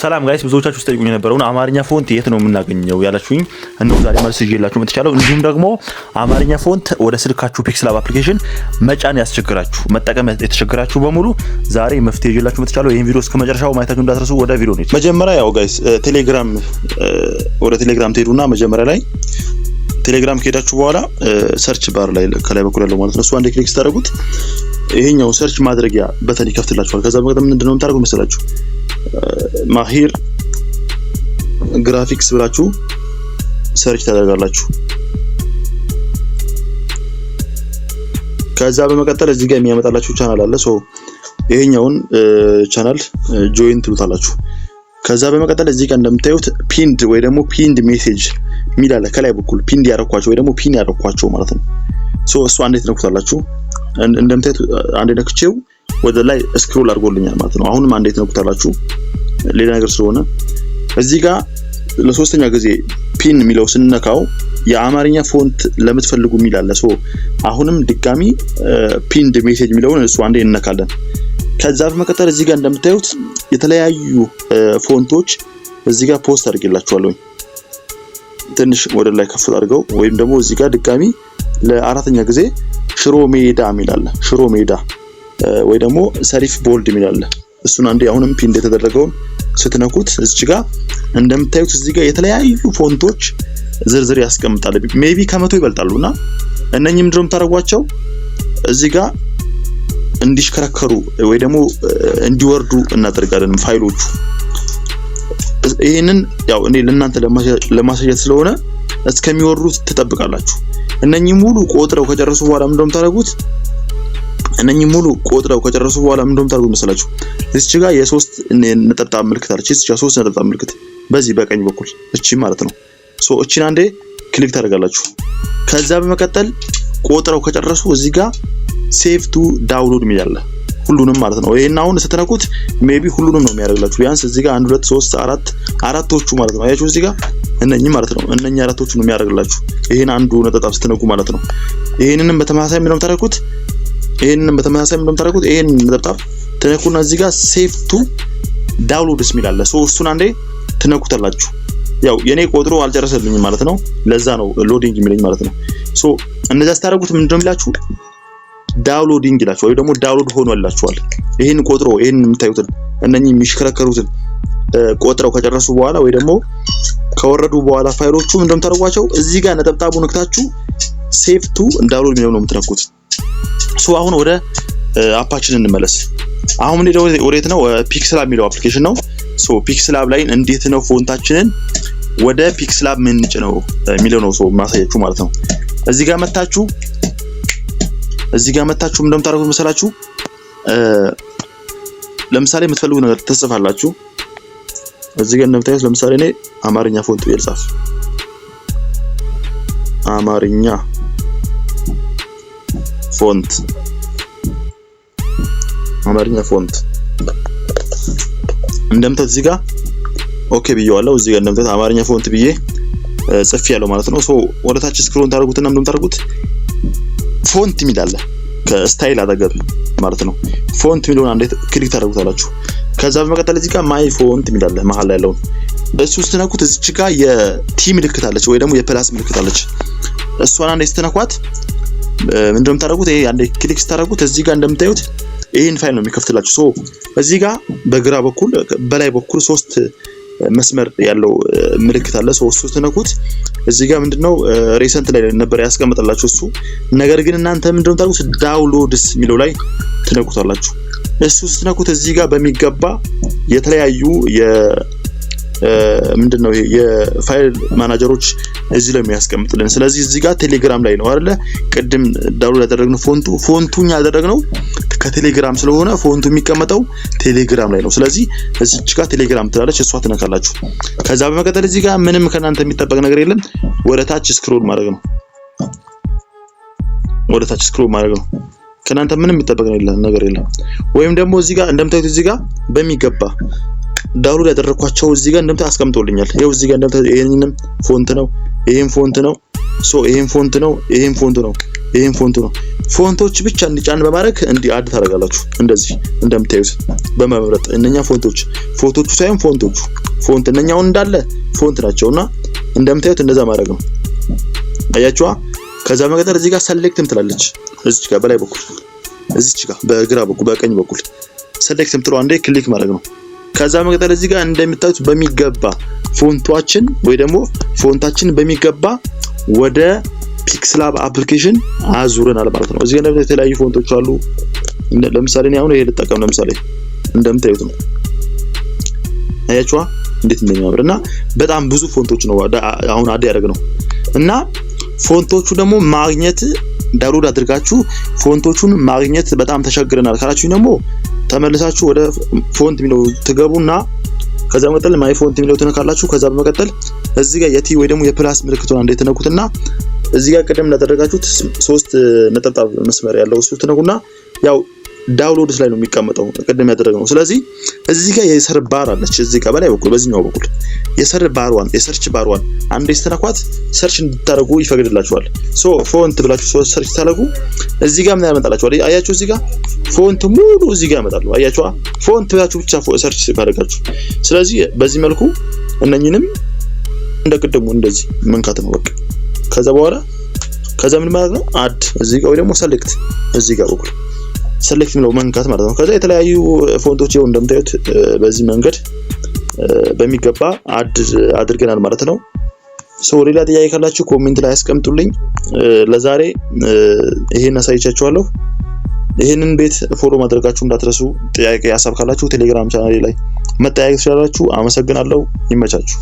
ሰላም ጋይስ ብዙዎቻችሁ ስጠይቁኝ ነበርው አማርኛ ፎንት የት ነው የምናገኘው ያላችሁኝ እንደው ዛሬ መልስ ይዤላችሁ መጥቻለሁ። እንዲሁም ደግሞ አማርኛ ፎንት ወደ ስልካችሁ ፒክስላብ አፕሊኬሽን መጫን ያስቸግራችሁ መጠቀም የተቸገራችሁ በሙሉ ዛሬ መፍትሄ ይዤላችሁ መጥቻለሁ። ይሄን ቪዲዮ እስከ መጨረሻው ማየታችሁ እንዳትረሱ። ወደ ቪዲዮ ነው። መጀመሪያ ያው ጋይስ ቴሌግራም ወደ ቴሌግራም ትሄዱና መጀመሪያ ላይ ቴሌግራም ከሄዳችሁ በኋላ ሰርች ባር ላይ ከላይ በኩል ያለው ማለት ነው እሱ አንዴ ክሊክ ስታደርጉት ይሄኛው ሰርች ማድረጊያ በተን ይከፍትላችኋል። ከዛ በኋላ ምንድነው የምታደርጉት መሰላችሁ ማሂር ግራፊክስ ብላችሁ ሰርች ታደርጋላችሁ። ከዛ በመቀጠል እዚህ ጋር የሚያመጣላችሁ ቻናል አለ። ሶ ይሄኛውን ቻናል ጆይን ትሉታላችሁ። ከዛ በመቀጠል እዚህ ጋር እንደምታዩት ፒንድ ወይ ደግሞ ፒንድ ሜሴጅ ሚል አለ ከላይ በኩል ፒንድ ያረኳቸው ወይ ደግሞ ፒን ያረኳቸው ማለት ነው። ሶ እሱ አንዴ ትነኩታላችሁ። እንደምታዩት አንዴ ነክቼው ወደ ላይ ስክሮል አድርጎልኛል ማለት ነው። አሁንም አንዴ ትነኩታላችሁ ሌላ ነገር ስለሆነ እዚህ ጋር ለሶስተኛ ጊዜ ፒን ሚለው ስንነካው የአማርኛ ፎንት ለምትፈልጉ ሚል አለ። ሶ አሁንም ድጋሚ ፒንድ ሜሴጅ ሚለውን እሱ አንዴ እንነካለን። ከዛ በመቀጠል እዚህ ጋር እንደምታዩት የተለያዩ ፎንቶች እዚህ ጋር ፖስት አድርጌላችኋለሁ። ትንሽ ወደ ላይ ከፍ አድርገው ወይም ደግሞ እዚህ ጋር ድጋሚ ለአራተኛ ጊዜ ሽሮ ሜዳ ሚል አለ። ሽሮ ሜዳ ወይ ደግሞ ሰሪፍ ቦልድ ሚል አለ። እሱን አንዴ አሁንም ፒን እንደተደረገው ስትነኩት እዚህ ጋር እንደምታዩት እዚህ ጋር የተለያዩ ፎንቶች ዝርዝር ያስቀምጣል። ሜቢ ከመቶ ይበልጣሉና እነኚህ ምንድነው ታረጓቸው እዚህ ጋር እንዲሽከረከሩ ወይ ደግሞ እንዲወርዱ እናደርጋለን ፋይሎቹ። ይሄንን ያው እኔ ለእናንተ ለማሳየት ስለሆነ እስከሚወርዱት ትጠብቃላችሁ። እነኚህ ሙሉ ቆጥረው ከጨረሱ በኋላ ምንድነው ታረጉት እነኚህ ሙሉ ቆጥረው ከጨረሱ በኋላ ምንድነው ታረጉት መሰላችሁ እዚህ ጋር የሶስት ነጠብጣብ ምልክት አለች። እዚህ ጋር ሶስት ነጠብጣብ ምልክት በዚህ በቀኝ በኩል እቺ ማለት ነው። ሶ እቺን አንዴ ክሊክ ታደርጋላችሁ። ከዛ በመቀጠል ቆጥረው ከጨረሱ እዚህ ጋር ሴቭ ቱ ዳውንሎድ ሚላል ሁሉንም ማለት ነው። ይሄን አሁን ስትነኩት ሜቢ ሁሉንም ነው የሚያደርግላችሁ። ቢያንስ እዚህ ጋር 1 2 3 4 አራቶቹ ማለት ነው። አያችሁ እዚህ ጋር እነኚህ ማለት ነው እነኚህ አራቶቹ ነው የሚያደርግላችሁ። ይሄን አንዱ ነጠብጣብ ስትነኩ ማለት ነው። ይሄንንም በተመሳሳይ ምንም ታረኩት ይሄን ነጠብጣብ ትነኩና እዚህ ጋር ሴቭ ቱ ዳውንሎድስ ሚላል ሶ እሱን አንዴ ትነኩታላችሁ። ያው የኔ ቆጥሮ አልጨረሰልኝም ማለት ነው። ለዛ ነው ሎዲንግ የሚለኝ ማለት ነው። ሶ እንደዛ ስታደርጉት ምንድነው የሚላችሁ ዳውንሎዲንግ ይላችኋል ወይ ደግሞ ዳውንሎድ ሆኖላችኋል። ይሄን ቆጥሮ ይሄን የምታዩትን እነኚህ የሚሽከረከሩትን ቆጥረው ከጨረሱ በኋላ ወይ ደግሞ ከወረዱ በኋላ ፋይሎቹ ምንድነው ታደርጓቸው እዚህ ጋር ነጠብጣቡ ነክታችሁ ሴቭ ቱ ዳውንሎድ የሚለው ነው የምትነኩት። ሶ አሁን ወደ አፓችን እንመለስ። አሁን ምን ወዴት ነው ፒክስላብ የሚለው አፕሊኬሽን ነው። ሶ ፒክስላብ ላይ እንዴት ነው ፎንታችንን ወደ ፒክስላብ ምንጭ ነው የሚለው ነው ሶ ማሳያችሁ ማለት ነው። እዚህ ጋር መታችሁ ምንድነው ታደርጉት መሰላችሁ ለምሳሌ የምትፈልጉ ነገር ተጽፋላችሁ። እዚህ ጋር እንደምታዩት ለምሳሌ እኔ አማርኛ ፎንት ይልጻፍ አማርኛ ፎንት እንደምታዩት እዚህ ጋር ኦኬ ብዬዋለሁ። እዚህ ጋር እንደምታዩት አማርኛ ፎንት ብዬ ጽፌያለሁ ማለት ነው። ሶ ወደ ታች ስክሮል ታደርጉትና ምንድነው ታደርጉት ፎንት ሚላል ከስታይል አጠገብ ማለት ነው። ፎንት ሚለውን አንዴ ክሊክ ታደርጉታላችሁ። ከዛ በመቀጠል እዚህ ጋር ማይ ፎንት ሚላል መሃል ላይ ያለው እሱ ስትነኩት እዚህ ጋር የቲ ምልክት አለች ወይ ደግሞ የፕላስ ምልክት አለች። እሷን አንዴ ስትነኳት ምንድነው ታደርጉት ይሄ አንዴ ክሊክ ስታደርጉት እዚህ ጋር እንደምታዩት ይሄን ፋይል ነው የሚከፍትላችሁ። ሶ እዚህ ጋር በግራ በኩል በላይ በኩል ሶስት መስመር ያለው ምልክት አለ። ሶ እሱ ስትነኩት እዚህ ጋር ምንድነው ሪሰንት ላይ ነበር ያስቀምጣላችሁ እሱ ነገር ግን እናንተ ምንድነው ታውቁት ዳውንሎድስ ሚለው ላይ ትነኩታላችሁ። እሱ ስትነኩት እዚህ ጋር በሚገባ የተለያዩ ምንድነው የፋይል ማናጀሮች እዚህ ላይ የሚያስቀምጥልን። ስለዚህ እዚህ ጋር ቴሌግራም ላይ ነው አይደለ ቅድም ዳውንሎድ ያደረግነው ፎንቱኛ ያደረግነው ከቴሌግራም ስለሆነ ፎንቱ የሚቀመጠው ቴሌግራም ላይ ነው። ስለዚህ እዚህ ጋር ቴሌግራም ትላለች እሷ ትነካላችሁ። ከዛ በመቀጠል እዚህ ጋር ምንም ከናንተ የሚጠበቅ ነገር የለም ወደ ታች ስክሮል ማድረግ ነው። ከናንተ ምንም የሚጠበቅ ነገር የለም። ወይም ደግሞ እዚህ ጋር እንደምታዩት እዚህ ጋር በሚገባ ዳውንሎድ ያደረኳቸው እዚህ ጋር እንደምታዩት አስቀምጦልኛል። ይሄው እዚህ ጋር እንደምታዩት ይሄንንም ፎንት ነው ይሄን ፎንት ነው ሶ ይሄን ፎንት ነው ፎንቶች ብቻ እንዲጫን በማድረግ እንዲህ አድ ታደርጋላችሁ። እንደዚህ እንደምታዩት በመምረጥ እነኛ ፎቶቹ ሳይሆን ፎንት እነኛው እንዳለ ፎንት ናቸውና እንደምታዩት እንደዛ ማድረግ ነው። አያችኋ? ከዛ መቀጠል እዚህ ጋር ሰሌክትም ትላለች። እዚህ ጋር በላይ በኩል እዚህ ጋር በግራ በኩል በቀኝ በኩል ሰሌክትም ትለው አንዴ ክሊክ ማድረግ ነው። ከዛ መቀጠል እዚህ ጋር እንደምታዩት በሚገባ ፎንታችን በሚገባ ወደ ፒክስላብ አፕሊኬሽን አዙረናል ማለት ነው። እዚህ ጋር የተለያዩ ፎንቶች አሉ። ለምሳሌ እኔ አሁን ይሄ ልጠቀም። ለምሳሌ እንደምታዩት ነው። አያችኋ እንዴት እንደሚያምርና በጣም ብዙ ፎንቶች ነው አሁን አድ ያደረግነው እና ፎንቶቹ ደግሞ ማግኘት ዳውንሎድ አድርጋችሁ ፎንቶቹን ማግኘት በጣም ተቸግረናል ካላችሁ ደግሞ ተመልሳችሁ ወደ ፎንት ሚለው ትገቡና ከዛ መቀጠል ማይ ፎንት ሚለው ትነካላችሁ። ከዛ በመቀጠል እዚህ ጋር የቲ ወይ ደግሞ የፕላስ ምልክቱን አንዴ ተነኩትና እዚህ ጋር ቀደም እንዳደረጋችሁት 3 ነጠብጣብ መስመር ያለው እሱ ትነኩና ያው ዳውንሎድስ ላይ ነው የሚቀመጠው ቀደም ያደረግነው። ስለዚህ እዚህ ጋር የሰርች ባር አለች። እዚህ ጋር በላይ በኩል በዚህኛው በኩል የሰርች ባርዋን አንዴ ስትነኳት ሰርች እንድታደርጉ ይፈቅድላችኋል። ፎንት ብላችሁ ሰርች ታደርጉ እዚህ ጋር ምን ያመጣላችኋል? አያችሁ እዚህ ጋር ፎንት ሙሉ እዚህ ጋር ያመጣሉ። አያችሁ ፎንት ብላችሁ ብቻ ሰርች ካደረጋችሁ። ስለዚህ በዚህ መልኩ እነኚህንም እንደቀደሙ እንደዚህ መንካት ነው በቃ። ከዛ ምን ማለት ነው አድ እዚህ ጋር ወይ ደግሞ ሰሌክት እዚህ ጋር በኩል ሰሌክት ነው መንካት ማለት ነው። ከዛ የተለያዩ ፎንቶች ይኸው እንደምታዩት በዚህ መንገድ በሚገባ አድ አድርገናል ማለት ነው። ሌላ ጥያቄ ካላችሁ ኮሜንት ላይ አስቀምጡልኝ። ለዛሬ ይሄን አሳይቻችኋለሁ። ይሄንን ቤት ፎሎ ማድረጋችሁ እንዳትረሱ። ጥያቄ ሀሳብ ካላችሁ ቴሌግራም ቻናሌ ላይ መጠያየቅ ትችላላችሁ። አመሰግናለሁ። ይመቻችሁ።